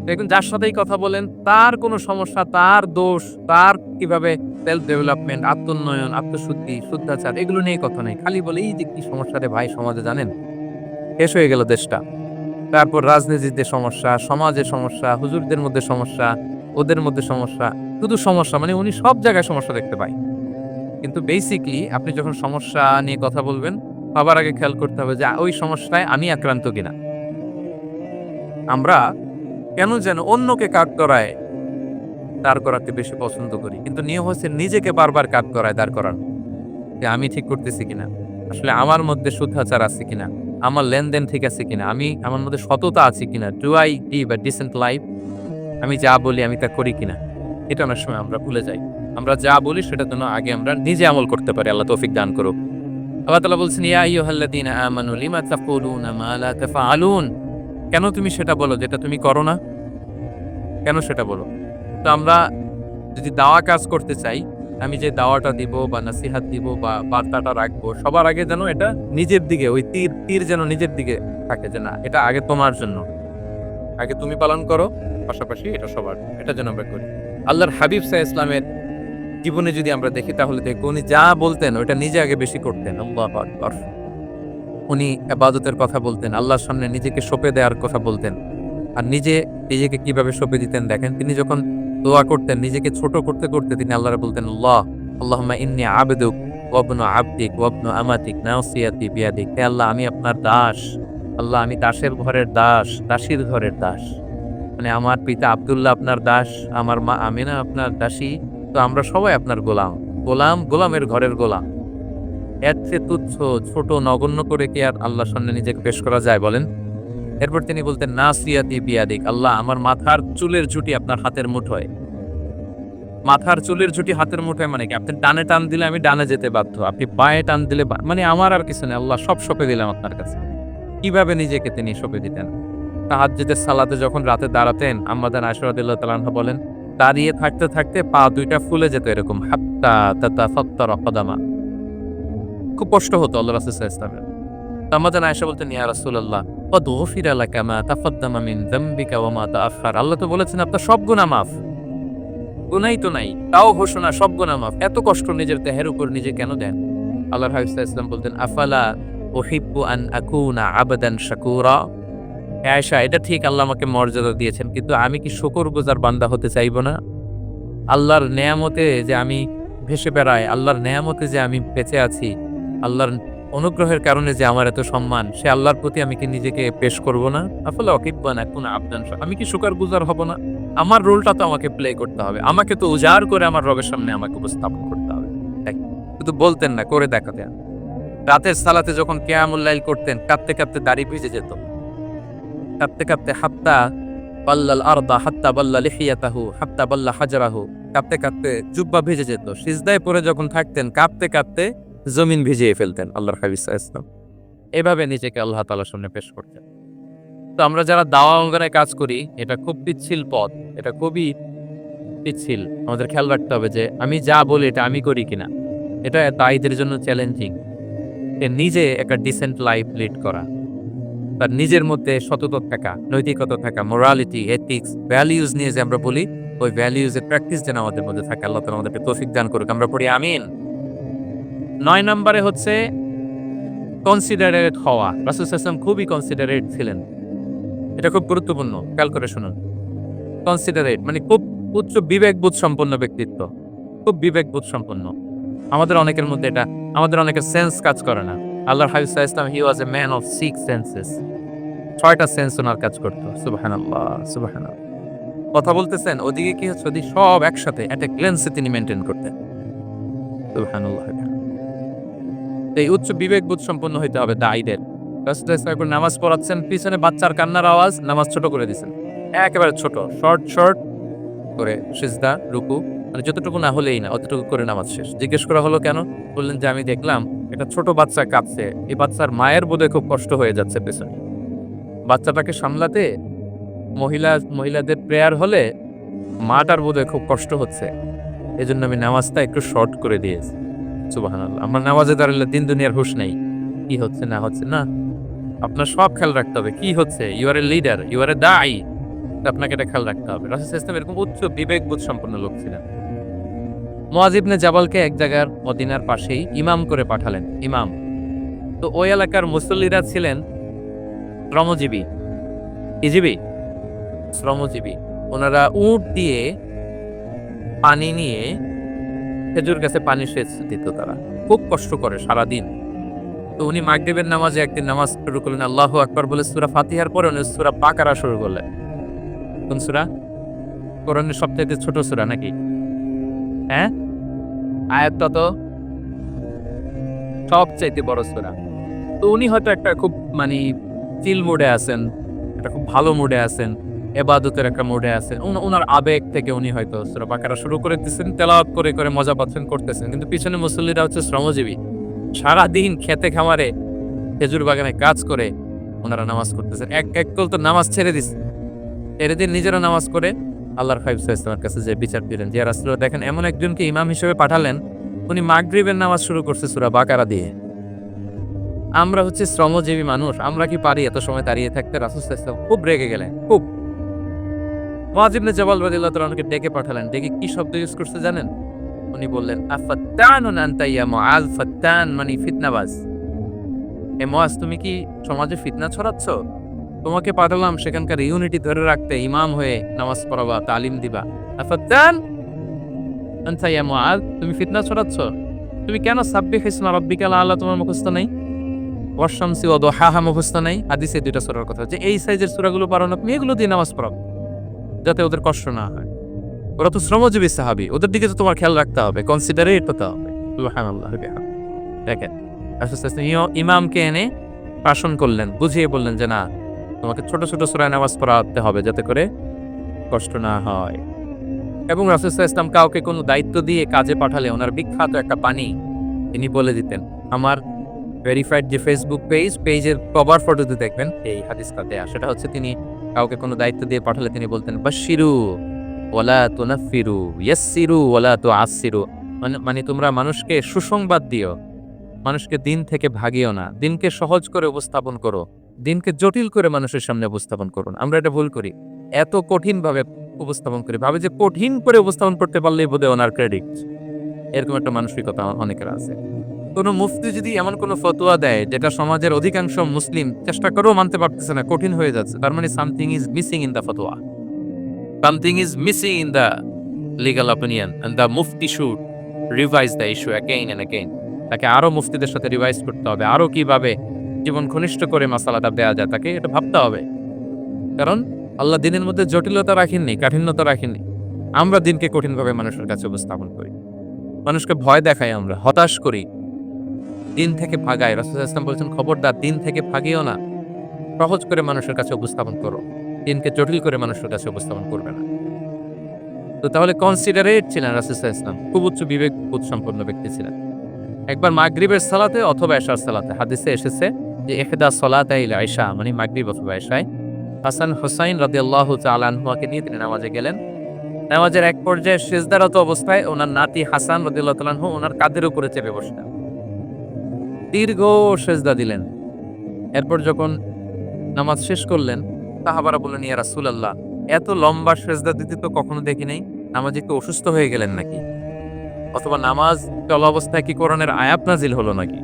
দেখুন, যার সাথেই কথা বলেন তার কোনো সমস্যা, তার দোষ, তার কিভাবে সেলফ ডেভেলপমেন্ট, আত্মোন্নয়ন, আত্মশুদ্ধি, শুদ্ধাচার, এগুলো নিয়ে কথা নেই। খালি বলে এই যে কি সমস্যা রে ভাই সমাজে, জানেন শেষ হয়ে গেল দেশটা। তারপর রাজনীতিতে সমস্যা, সমাজে সমস্যা, হুজুরদের মধ্যে সমস্যা, ওদের মধ্যে সমস্যা, শুধু সমস্যা, মানে উনি সব জায়গায় সমস্যা দেখতে পায়। কিন্তু বেসিকলি আপনি যখন সমস্যা নিয়ে কথা বলবেন, সবার আগে খেয়াল করতে হবে যে ওই সমস্যায় আমি আক্রান্ত কিনা। আমরা কেন যেন অন্যকে কাট করায় দাঁড় করাতে বেশি পছন্দ করি, কিন্তু নিয়ম হচ্ছে নিজেকে বারবার কাট করায় দাঁড় করানো, যে আমি ঠিক করতেছি কিনা, আসলে আমার মধ্যে শুদ্ধাচার আছে কিনা, আমার লেনদেন ঠিক আছে কিনা, আমি আমার মধ্যে সততা আছে কিনা, do I live a decent life, আমি যা বলি আমি তা করি কিনা। এটা অনেক সময় আমরা ভুলে যাই। আমরা যা বলি সেটার জন্য আগে আমরা নিজে আমল করতে পারি। আল্লাহ তৌফিক দান করুক। আল্লাহ তাআলা বলছেন, ইয়া আইয়ুহাল্লাযীনা আমানু লিমা তাকুলুনা মা লা তাফআলুন। কেন তুমি সেটা বলো যেটা তুমি করো না? কেন সেটা বলো? তো আমরা যদি দাওয়া কাজ করতে চাই, আমি যে দাওয়াটা দিব বা নসিহত দিব বা বার্তাটা রাখবো, সবার আগে যেন এটা নিজের দিকে, ওই তীর যেন নিজের দিকে থাকে, যে না এটা আগে তোমার জন্য, আগে তুমি পালন করো, পাশাপাশি এটা সবার, এটা যেন আমরা করি। আল্লাহর হাবিব সাল্লাল্লাহু আলাইহি ওয়াসাল্লামের জীবনে যদি আমরা দেখি তাহলে দেখবো উনি যা বলতেন ওটা নিজে আগে বেশি করতেন। আল্লাহু আকবার। উনি ইবাদতের কথা বলতেন, আল্লাহর সামনে নিজেকে সঁপে দেওয়ার কথা বলতেন। আর নিজেকে কিভাবে সঁপে দিতেন দেখেন, তিনি যখন দোয়া করতেন নিজেকে ছোট করতে করতে তিনি আল্লাহরে বলতেন, আল্লাহুম্মা ইন্নী আবদুক ওয়া ইবনু আবদিক ওয়া ইবনু আমাতিক নাসিয়াতি বিয়াদিক। হে আল্লাহ, আমি আপনার দাস। আল্লাহ, আমি দাসের ঘরের দাস, দাসীর ঘরের দাস। মানে আমার পিতা আব্দুল্লাহ আপনার দাস, আমার মা আমিনা আপনার দাসী, তো আমরা সবাই আপনার গোলামের ঘরের গোলাম। এর চেয়ে তুচ্ছ, ছোট, নগণ্য করে কি আর আল্লাহর সামনে নিজেকে পেশ করা যায় বলেন? এরপর তিনি বলতেন, নাসিয়াতি বিয়াদিক। আল্লাহ, আমার মাথার চুলের ঝুঁটি আপনার হাতের মুঠোয়। মাথার চুলের ঝুঁটি হাতের মুঠোয় মানে কি? আপনি ডানে টান দিলে আমি ডানে যেতে বাধ্য, আপনি বাঁয়ে টান দিলে মানে আমার আর কিছু নেই, আল্লাহ সব সঁপে দিলাম আপনার কাছে। কিভাবে নিজেকে তিনি সঁপে দিতেন? তাহাজ্জুদের সালাতে যখন রাতে দাঁড়াতেন, আম্মা জান আয়েশা রাদিয়াল্লাহু তাআলা আনহা বলেন, দাঁড়িয়ে থাকতে থাকতে পা দুইটা ফুলে যেত এরকম, হাত্তা তাতাফাত্তারা কদামা। খুব কষ্ট হতো আল্লাহ রাসূল সাল্লাল্লাহু আলাইহি ওয়াসাল্লামের। আম্মা জান আয়েশা বলতেন, ইয়া রাসূলুল্লাহ ক্বাদ গুফিরা লাকা মা তাকাদ্দামা মিন যামবিকা ওয়া মা তাআখার। আল্লাহ তো বলেছেন আপনার সব গুনাহ মাফ। গুনাই তো নাই, তাও ঘোষণা সব গুনাহ মাফ। এত কষ্ট নিজের দেহের উপর নিজে কেন দেন? আল্লাহর হাবিব সাল্লাল্লাহু আলাইহি ওয়াসাল্লাম বলতেন, আফালা উহিব্বু আন আকুনা আবদান শাকুরা। হে আয়েশা, এটা ঠিক আল্লাহ আমাকে মর্যাদা দিয়েছেন, কিন্তু আমি কি শুকরগুজার বান্দা হতে চাইবো না? আল্লাহর নেয়ামতে যে আমি ভেসে বেড়াই, আল্লাহর নেয়ামতে যে আমি বেঁচে আছি, আল্লাহর অনুগ্রহের কারণে যে আমার এত সম্মান, সে আল্লাহর প্রতি আমি কি নিজেকে পেশ করব না? আফালা উহিব্বু আন আকুনা আবদান আমি কি শুকরগুজার হব না? আমার রোলটা তো আমাকে প্লে করতে হবে। আমাকে তো উজাড় করে আমার রবের সামনে আমাকে উপস্থাপন করতে হবে। শুধু বলতেন না, করে দেখাতেন। রাতের সালাতে যখন কিয়ামুল লাইল করতেন, কাঁদতে কাঁদতে দাড়ি ভিজে যেত। কাঁদতে কাঁদতে হাত্তা বাল্লাল আরদা হাত্তা বাল্লা লিহিয়াতাহু হাত্তা বাল্লা হাজারাহু, কাঁপতে কাঁপতে জুব্বা ভিজে যেত। সিজদায় পড়ে যখন থাকতেন কাঁপতে কাঁপতে জমিন ভিজিয়ে ফেলতেন আল্লাহর হাবিব সাল্লাল্লাহু আলাইহি ওয়াসাল্লাম। এভাবে নিজেকে আল্লাহ তাআলার সামনে পেশ করতেন। তো আমরা যারা দাওয়া অঙ্গনে কাজ করি, এটা খুব পিচ্ছিল পথ, এটা খুবই পিচ্ছিল। আমাদের খেয়াল রাখতে হবে যে আমি যা বলি এটা আমি করি কিনা। এটা দায়ীদের জন্য চ্যালেঞ্জিং। নিজে একটা ডিসেন্ট লাইফ লিড করা, তার নিজের মধ্যে সততা থাকা, নৈতিকতা থাকা, মোরালিটি, এথিক্স, ভ্যালিউজ নিয়ে যে আমরা বলি, ওই ভ্যালিউজের প্র্যাকটিস যেন আমাদের মধ্যে থাকে। আল্লাহ তাআলা আমাদেরকে তৌফিক দান করুক, আমরা পড়ি আমিন। ৯ নম্বরে হচ্ছে কনসিডারেট হওয়া। রাসূল সাল্লাল্লাহু আলাইহি ওয়াসাল্লাম খুবই কনসিডারেট ছিলেন। এটা খুব গুরুত্বপূর্ণ, খেয়াল করে শুনুন। কনসিডারেট মানে খুব উচ্চ বিবেকবোধ সম্পন্ন ব্যক্তিত্ব, খুব বিবেকবোধ সম্পন্ন। আমাদের অনেকের মধ্যে এটা, আমাদের অনেকের সেন্স কাজ করে না। আল্লাহর হাবিব সাল্লাল্লাহু আলাইহি ওয়াসাল্লাম হি ওয়াজ এ ম্যান অফ 6 সেন্সেস। ৬টা সেন্স ওনার কাজ করতো। সুবহানাল্লাহ, সুবহানাল্লাহ। কথা বলতেছেন, ওদিকে কি হচ্ছে, ওদিকে সব একসাথে এট এ গ্ল্যান্সে তিনি মেইনটেইন করতেন। সুবহানাল্লাহ। এই উচ্চ বিবেকবোধ সম্পন্ন হইতে হবে দায়ীদের। রাসূল সাল্লাল্লাহু আলাইহি ওয়াসাল্লাম নামাজ পড়াচ্ছেন, পিছনে বাচ্চার কান্নার আওয়াজ, নামাজ ছোট করে দিয়েছেন। একেবারে ছোট, শর্ট করে সিজদা, রুকু, মানে যতটুকু না হলেই না, অতটুকু করে নামাজ শেষ। জিজ্ঞেস করা হলো কেন? বললেন যে আমি দেখলাম একটা ছোট বাচ্চা কাঁদছে, এই বাচ্চার মায়ের বোধহয় খুব কষ্ট হয়ে যাচ্ছে পেছনে। বাচ্চাটাকে সামলাতে মহিলাদের প্রেয়ার হলে মাটার বোধহয় খুব কষ্ট হচ্ছে, এজন্য আমি নামাজটা একটু শর্ট করে দিয়েছি। সুবহানাল্লাহ। আমরা নামাজে দাঁড়ালে দিন দুনিয়ার হুঁশ নেই, কি হচ্ছে না হচ্ছে। না, আপনার সব খেয়াল রাখতে হবে। কি হচ্ছে? You are a leader, you are a দায়ী, আপনাকে এটা খেয়াল রাখতে হবে। রাসূল সাল্লাল্লাহু আলাইহি ওয়াসাল্লাম এরকম উচ্চ বিবেকবোধ সম্পন্ন লোক ছিলেন। মুআয ইবনে জাবালকে এক জায়গার মদিনার পাশেই ইমাম করে পাঠালেন, ইমাম। তো ওই এলাকার মুসল্লিরা ছিলেন শ্রমজীবী, ইজিবি, শ্রমজীবী। ওনারা উট দিয়ে পানি নিয়ে খেজুর গাছে পানি সেচ দিত, তারা খুব কষ্ট করে সারাদিন। তো উনি মাগরিবের নামাজে একদিন নামাজ শুরু করলেন, আল্লাহু আকবার বলে সূরা ফাতিহার পরে উনি সূরা বাকারা শুরু করলেন। কোন সূরা? কোরআনের সবচেয়ে ছোট সূরা নাকি? হ্যাঁ, আয়াতটা তো সবচাইতে বড় সূরা। তো উনি হয়তো একটা খুব মানে চিল মুডে আছেন, একটা খুব ভালো মুডে আছেন, ইবাদতের একটা মুডে আছেন। উনার আবেগ থেকে উনি হয়তো সূরা বাকারা শুরু করে দিয়েছেন, তেলাওয়াত করে করে মজা পাচ্ছেন, করতেছেন। কিন্তু পিছনে মুসল্লিরা হচ্ছে শ্রমজীবী, সারাদিন খেতে খামারে খেজুর বাগানে কাজ করে ওনারা নামাজ করতেছেন। এক তো নামাজ ছেড়ে দিচ্ছে, ছেড়ে দিয়ে নিজেরা নামাজ করে আল্লাহর হাবিব সাল্লাল্লাহু আলাইহি ওয়াসাল্লামের কাছে যে বিচার দিলেন যে রাসূলুল্লাহ দেখেন এমন একজনকে ইমাম হিসেবে পাঠালেন, উনি মাগরিবের নামাজ শুরু করছে সূরা বাকারা দিয়ে। আমরা হচ্ছে শ্রমজীবী মানুষ, আমরা কি পারি এত সময় দাঁড়িয়ে থাকতে? রাসূল সাল্লাল্লাহু আলাইহি ওয়াসাল্লাম খুব রেগে গেলেন, খুব। মুআয ইবনে জাবাল রাদিয়াল্লাহু তাআলা ওনাকে ডেকে পাঠালেন। ডেকে কি শব্দ ইউজ করছে জানেন? উনি বললেন, আফাত্তানুন আনতা ইয়া মুআয। ফাত্তান মানে ফিতনাবাজ। এ মুআয, তুমি কি সমাজে ফিতনা ছড়াচ্ছ? তোমাকে পাঠালাম সেখানকার ইউনিটি ধরে রাখতে, ইমাম হয়ে নামাজ পড়াবা, তালিম দিবা। আফাত্তান আনতা ইয়া মুআয, তুমি ফিতনা ছড়াচ্ছ? তুমি কেন সাব্বিহ ইসমা রাব্বিকাল আ'লা তোমার মুখস্থ নেই? ওয়াশ-শামসি ওয়া দুহাহা মুখস্থ নেই? হাদিসে দুইটা সূরার কথা, যে এই সাইজের সূরাগুলো পারো না তুমি, এগুলো দিয়ে নামাজ পড়াও যাতে ওদের কষ্ট না হয়। ওরা তো শ্রমজীবী সাহাবী, ওদের দিকে তো তোমার খেয়াল রাখতে হবে, কনসিডারেট হতে হবে। সুবহানাল্লাহ। দেখেন রাসূল সাল্লাল্লাহু আলাইহি ওয়াসাল্লাম ইমামকে এনে শাসন করলেন, বুঝিয়ে বললেন যে না, তোমাকে ছোট ছোট সূরায় নামাজ পড়াতে হবে যাতে করে কষ্ট না হয়। এবং রাসূল সাল্লাল্লাহু আলাইহি ওয়াসাল্লাম কাউকে কোনো দায়িত্ব দিয়ে কাজে পাঠালে ওনার বিখ্যাত একটা বাণী তিনি বলে দিতেন। আমার ভেরিফাইড যে ফেসবুক পেজের কভার ফটোতে দেখবেন এই হাদিসটা দেয়া। সেটা হচ্ছে তিনি কাউকে কোনো দায়িত্ব দিয়ে পাঠালে তিনি বলতেন, বাশশিরু ওয়ালা তুনাফফিরু, ইয়াসসিরু ওয়ালা তুআসসিরু। মানে তোমরা মানুষকে সুসংবাদ দিও, মানুষকে দিন থেকে ভাগিও না, দিনকে সহজ করে উপস্থাপন করো, দিনকে জটিল করে মানুষের সামনে উপস্থাপন করুন। আমরা এটা ভুল করি, এত কঠিন ভাবে উপস্থাপন করি, ভাবে যে কঠিন করে উপস্থাপন করতে পারলেই বোধহয় ওনার ক্রেডিট। এরকম একটা মানসিকতা অনেকের আছে। কোনো মুফতি যদি এমন কোনো ফতোয়া দেয় যেটা সমাজের অধিকাংশ মুসলিম চেষ্টা করেও মানতে পারতেছে না, কঠিন হয়ে যাচ্ছে, তার মানে something is missing in the ফতোয়া, something is missing in the legal opinion, and the মুফতি should revise the issue again and again. তাকে আরো মুফতিদের সাথে রিভাইজ করতে হবে, আরো কিভাবে জীবন ঘনিষ্ঠ করে মাসালাটা দেয়া যায় তাকে এটা ভাবতে হবে। কারণ আল্লাহ দিনের মধ্যে জটিলতা রাখেননি, কাঠিন্যতা রাখেননি। আমরা দিনকে কঠিনভাবে মানুষের কাছে উপস্থাপন করি, মানুষকে ভয় দেখাই, আমরা হতাশ করি, দিন থেকে ভাগাই। রাসূল সাল্লাল্লাহু আলাইহি ওয়াসাল্লাম বলেছেন, খবরদার দিন থেকে ভাগিও না, সহজ করে মানুষের কাছে উপস্থাপন করো। দিনকে জটিল করে মানুষের কাছে উপস্থাপন করবে না। তো তাহলে কনসিডারেট ছিলেন রাসূল সাল্লাল্লাহু আলাইহি ওয়াসাল্লাম, খুব উচ্চ বিবেকবোধ সম্পন্ন ব্যক্তি ছিলেন। একবার মাগরিবের সালাতে অথবা এশার সালাতে হাদিসে এসেছে যে ইহদা সলাতাইল ইশা মানে মাগরিব অথবা এশায় হাসান হুসাইন রাদিয়াল্লাহু তাআলা আনহুকে নিয়ে তিনি নামাজে গেলেন। নামাজের এক পর্যায়ে সিজদারত অবস্থায় ওনার নাতি হাসান রাদিয়াল্লাহু তাআলা আনহু ওনার কাঁধের উপরে চেপে বসলেন। দীর্ঘ সেজদা দিলেন। এরপর যখন নামাজ শেষ করলেন, সাহাবারা বললেন, ইয়া রাসূলুল্লাহ, এত লম্বা সেজদা দিতে তো কখনো দেখি নাই। নামাজে কি অসুস্থ হয়ে গেলেন নাকি? অথবা নামাজ চলা অবস্থায় কি কোরআনের আয়াত নাজিল হলো নাকি?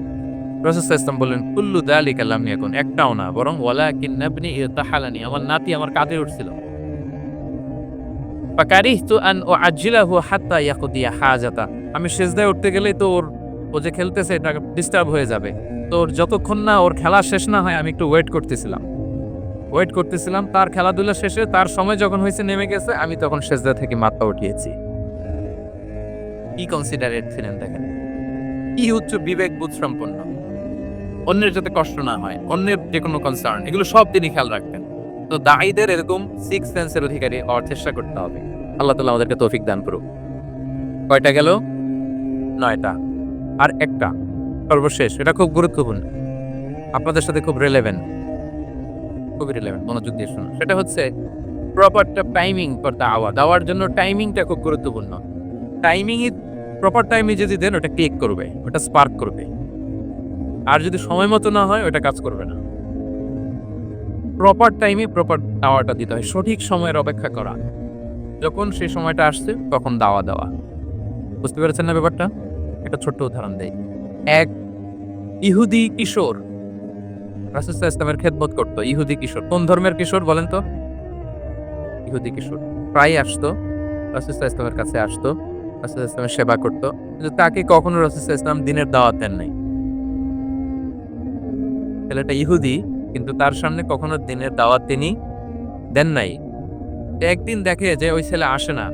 রাসূল সাল্লাল্লাহু আলাইহি ওয়াসাল্লাম বললেন, কুল্লু যালিকা লাম ইয়াকুন, একটাও না, বরং ওয়ালাকিন ইবনি ইরতাহালানি, আমার নাতি আমার কাঁধে উঠছিল। ফাকারিহতু আন উআজ্জিলাহু হাত্তা ইয়াকদিয়া হাজাতা, আমি সিজদায় উঠতে গেলেই তো ও যে খেলতেছে এটা ডিস্টার্ব হয়ে যাবে। তো ওর যতক্ষণ না ওর খেলা শেষ না হয় আমি একটু ওয়েট করতেছিলাম। তার খেলাধুলা শেষে তার সময় যখন হয়েছে নেমে গেছে, আমি তখন সিজদা থেকে মাথা উঠিয়েছি। কি কনসিডারেট ছিলেন দেখেন, কি উচ্চ বিবেকবোধ সম্পন্ন। অন্যের যাতে কষ্ট না হয়, অন্যের যে কোনো কনসার্ন, এগুলো সব তিনি খেয়াল রাখতেন। তো দাঈদের এরকম সিক্স সেন্সের অধিকারী হওয়ার চেষ্টা করতে হবে। আল্লাহ তাআলা আমাদেরকে তৌফিক দান করুক। কয়টা গেল? 9টা। আর একটা সর্বশেষ, এটা খুব গুরুত্বপূর্ণ, আপনাদের সাথে খুব রিলেভেন্ট, খুবই রিলেভেন্ট, মনোযোগ দিয়ে শুনুন। সেটা হচ্ছে প্রপার টাইমিং ফর দাওয়া। দাওয়ার জন্য টাইমিংটা খুব গুরুত্বপূর্ণ। প্রপার টাইমে যদি দেন, ওটা ক্লিক করবে, ওটা স্পার্ক করবে। আর যদি সময় মতো না হয়, ওটা কাজ করবে না। প্রপার টাইমে প্রপার দাওয়াটা দিতে হয়, সঠিক সময়ের অপেক্ষা করা, যখন সেই সময়টা আসছে তখন দাওয়া দেওয়া। বুঝতে পেরেছেন না ব্যাপারটা? একটা ছোট্ট উদাহরণ দেই। এক ইহুদি কিশোর রাসূল সাল্লাল্লাহু আলাইহি ওয়াসাল্লামের খেদমত করতো। ইহুদি কিশোর, কোন ধর্মের কিশোর বলেন তো? ইহুদি কিশোর। প্রায় আসতো, রাসূল সাল্লাল্লাহু আলাইহি ওয়াসাল্লামের কাছে আসতো, রাসূল সাল্লাল্লাহু আলাইহি ওয়াসাল্লামের সেবা করতো, কিন্তু তাকে কখনো রাসূল সাল্লাল্লাহু আলাইহি ওয়াসাল্লাম দিনের দাওয়াত দেন নাই। ছেলেটা ইহুদি, কিন্তু তার সামনে কখনো দিনের দাওয়াত তিনি দেন নাই। একদিন দেখে যে ওই ছেলে আসে না,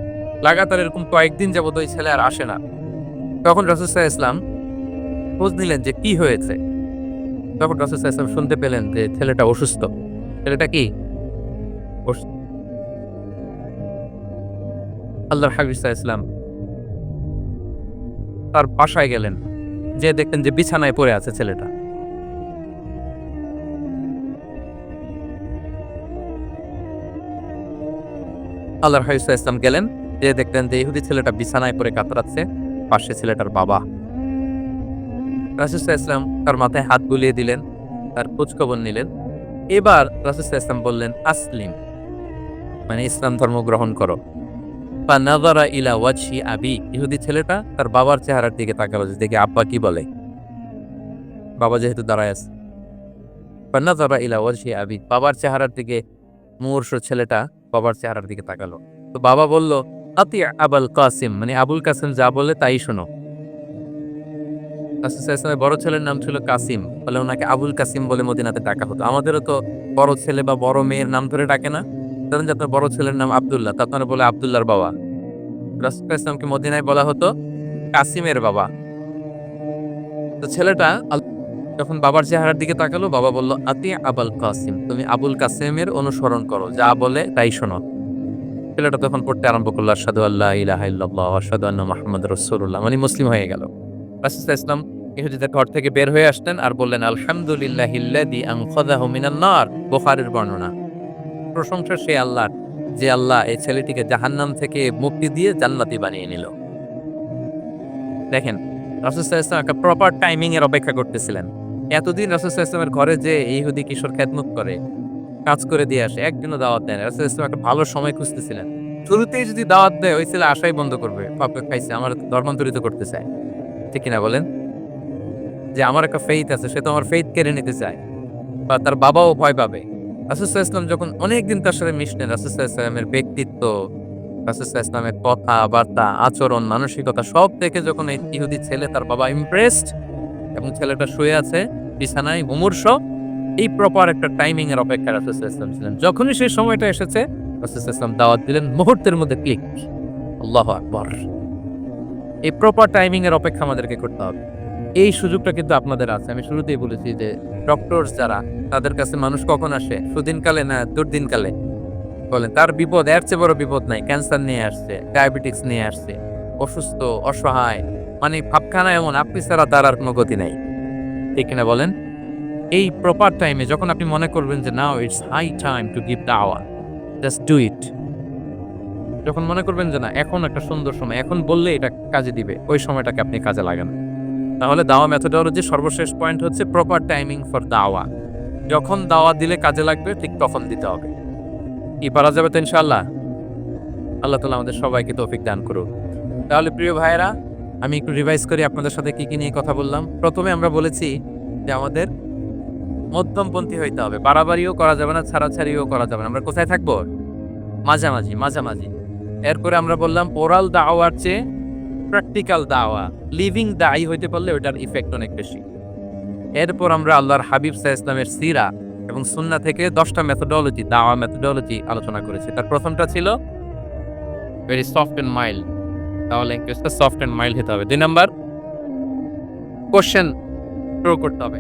লাগাতার এরকম কয়েকদিন যাবত ওই ছেলে আর আসে না। তখন রাসূল সাল্লাল্লাহু আলাইহি ওয়াসাল্লাম খোঁজ নিলেন যে কি হয়েছে। তখন রাসূল সাল্লাল্লাহু আলাইহি ওয়াসাল্লাম শুনতে পেলেন যে ছেলেটা অসুস্থ। ছেলেটা কি অসুস্থ। আল্লাহর হাবিব সাল্লাল্লাহু আলাইহি ওয়াসাল্লাম তার বাসায় গেলেন, যে দেখলেন যে বিছানায় পড়ে আছে ছেলেটা। আল্লাহর হাবিব সাল্লাল্লাহু আলাইহি ওয়াসাল্লাম গেলেন, যে দেখলেন যে ইহুদি ছেলেটা বিছানায় পড়ে কাতরাচ্ছে, পাশে ছেলেটার বাবা। রাসূল সাল্লাল্লাহু আলাইহি ওয়াসাল্লাম তার মাথায় হাত বুলিয়ে দিলেন, তার খোঁজখবর নিলেন। এবার রাসূল সাল্লাল্লাহু আলাইহি ওয়াসাল্লাম বললেন, আসলিম, মানে ইসলাম ধর্ম গ্রহণ করো। ফানাযারা ইলা ওয়াজহি আবি, ইহুদি ছেলেটা তার বাবার চেহারার দিকে তাকালো যে দেখি আব্বা কি বলে। বাবা যেহেতু দাঁড়ায় আছে, ফানাযারা ইলা ওয়াজহি আবি, বাবার চেহারার দিকে মুমূর্ষু ছেলেটা বাবার চেহারার দিকে তাকালো। তো বাবা বলল, আতি আবুল কাসিম, মানে আবুল কাসিম যা বলে তাই শোনো। রাসূল সাল্লাল্লাহু আলাইহি ওয়াসাল্লামের বড় ছেলের নাম ছিল কাসিম, বলে ওনাকে আবুল কাসিম বলে মদিনাতে ডাকা হতো। আমাদেরও তো বড় ছেলে বা বড় মেয়ের নাম ধরে ডাকে না? ধরেন যে আপনার বড় ছেলের নাম আব্দুল্লাহ, তা আপনারা বলে আব্দুল্লাহর বাবা। রাসূল সাল্লাল্লাহু আলাইহি ওয়াসাল্লামকে মদিনায় বলা হতো কাসিমের বাবা। তো ছেলেটা যখন বাবার চেহারার দিকে তাকালো, বাবা বলল, আতি আবুল কাসিম, তুমি আবুল কাসিমের অনুসরণ করো, যা বলে তাই শোনো। ছেলেটা তখন পড়তে আরম্ভ করলো, আশহাদু আল্লা ইলাহা ইল্লাল্লাহ ওয়া আশহাদু আন্না মুহাম্মাদুর রাসূলুল্লাহ, মানে মুসলিম হয়ে গেল। রাসূল সাল্লাল্লাহু আলাইহি ওয়াসাল্লাম ইহুদিদের ঘর থেকে বের হয়ে আসতেন আর বললেন, আলহামদুলিল্লাহিল্লাযী আনকাযাহু মিনান নার, বুখারীর বর্ণনা। প্রশংসা সেই আল্লাহর, যে আল্লাহ এই ছেলেটিকে জাহান্নাম থেকে মুক্তি দিয়ে জান্নাতি বানিয়ে নিল। দেখেন, রাসূল সাল্লাল্লাহু আলাইহি ওয়াসাল্লাম একটা প্রপার টাইমিং এর অপেক্ষা করতেছিলেন। এতদিন রাসূল সাল্লাল্লাহু আলাইহি ওয়াসাল্লামের ঘরে যে ইহুদি কিশোর খেদমত করে, কাজ করে দিয়ে আসে, একদিনও দাওয়াত দেন। রাসূল সাল্লাল্লাহু আলাইহি ওয়াসাল্লাম একটা ভালো সময় খুঁজতেছিলেন। শুরুতেই যদি দাওয়াত দেয়, ওই ছেলে আশাই বন্ধ করবে, পাপে খাইছে, আমার ধর্মান্তরিত করতে চায়। ঠিক কিনা বলেন? যে আমার একটা ফেইথ আছে, সে তো আমার ফেইথ কেড়ে নিতে চায়, বা তার বাবাও ভয় পাবে। রাসূল সাল্লাল্লাহু আলাইহি ওয়াসাল্লাম যখন অনেকদিন তার সাথে মিশলেন, রাসূল সাল্লাল্লাহু আলাইহি ওয়াসাল্লামের ব্যক্তিত্ব, রাসূল সাল্লাল্লাহু আলাইহি ওয়াসাল্লামের কথাবার্তা, আচরণ, মানসিকতা সব দেখে যখন এই ইহুদি ছেলে তার বাবা ইমপ্রেসড, এবং ছেলেটা শুয়ে আছে বিছানায় মুমূর্ষু, এই প্রপার একটা টাইমিং এর অপেক্ষা রাসূল সাল্লাল্লাহু আলাইহি ওয়াসাল্লাম ছিলেন। যখনই সেই সময়টা এসেছে, রাসূল সাল্লাল্লাহু আলাইহি ওয়াসাল্লাম দাওয়াত দিলেন, মুহূর্তের মধ্যে ক্লিক। আল্লাহু আকবার। এই প্রপার টাইমিং এর অপেক্ষা আমাদেরকে করতে হবে। এই সুযোগটা কিন্তু আপনাদের আছে। আমি শুরুতেই বলেছি যে ডক্টরস যারা, তাদের কাছে মানুষ কখন আসে? সুদিনকালে না দুর্দিনকালে? বলেন, তার বিপদ এর চেয়ে বড় বিপদ নাই। ক্যান্সার নিয়ে আসছে, ডায়াবেটিস নিয়ে আসছে, অসুস্থ, অসহায়, মানে ভাবখানা এমন, আপনি ছাড়া তার আর কোনো গতি নাই। ঠিক কিনা বলেন? এই প্রপার টাইমে যখন আপনি মনে করবেন যে now it's high time to give দাওয়া, জাস্ট ডু ইট। যখন মনে করবেন যে না এখন একটা সুন্দর সময়, এখন বললে এটা কাজে দিবে, ওই সময়টাকে আপনি কাজে লাগান। তাহলে দাওয়া মেথোডোলজি সর্বশেষ পয়েন্ট হচ্ছে প্রপার টাইমিং ফর দাওয়া। যখন দাওয়া দিলে কাজে লাগবে ঠিক তখন দিতে হবে। কি পারা যাবে তো ইনশাআল্লাহ? আল্লাহ তাআলা আমাদের সবাইকে তৌফিক দান করুন। তাহলে প্রিয় ভাইয়েরা, আমি একটু রিভাইজ করি আপনাদের সাথে কি নিয়ে কথা বললাম। প্রথমে আমরা বলেছি যে আমাদের মধ্যমপন্থী হইতে হবে। বাড়াবাড়িও করা যাবে না, ছাড়াছাড়িও করা যাবে না। আমরা কোথায় থাকবো? মাঝামাঝি, মাঝামাঝি। এরপরে আমরা বললাম ওরাল দাওয়ার চেয়ে প্র্যাকটিক্যাল দাওয়া, লিভিং দায়ী হইতে পারলে ওটার ইফেক্ট অনেক বেশি। এরপর আমরা আল্লাহর হাবিব সাল্লাল্লাহু আলাইহি ওয়াসাল্লামের সিরা এবং সুন্নাহ থেকে 10টা মেথোডোলজি, দাওয়া মেথোডোলজি আলোচনা করেছি। তার প্রথমটা ছিল ভেরি সফট এন্ড মাইল্ড। তাহলে ল্যাঙ্গুয়েজটা সফট এন্ড মাইল্ড হতে হবে। 2 নাম্বার, কোশ্চেন থ্রো করতে হবে।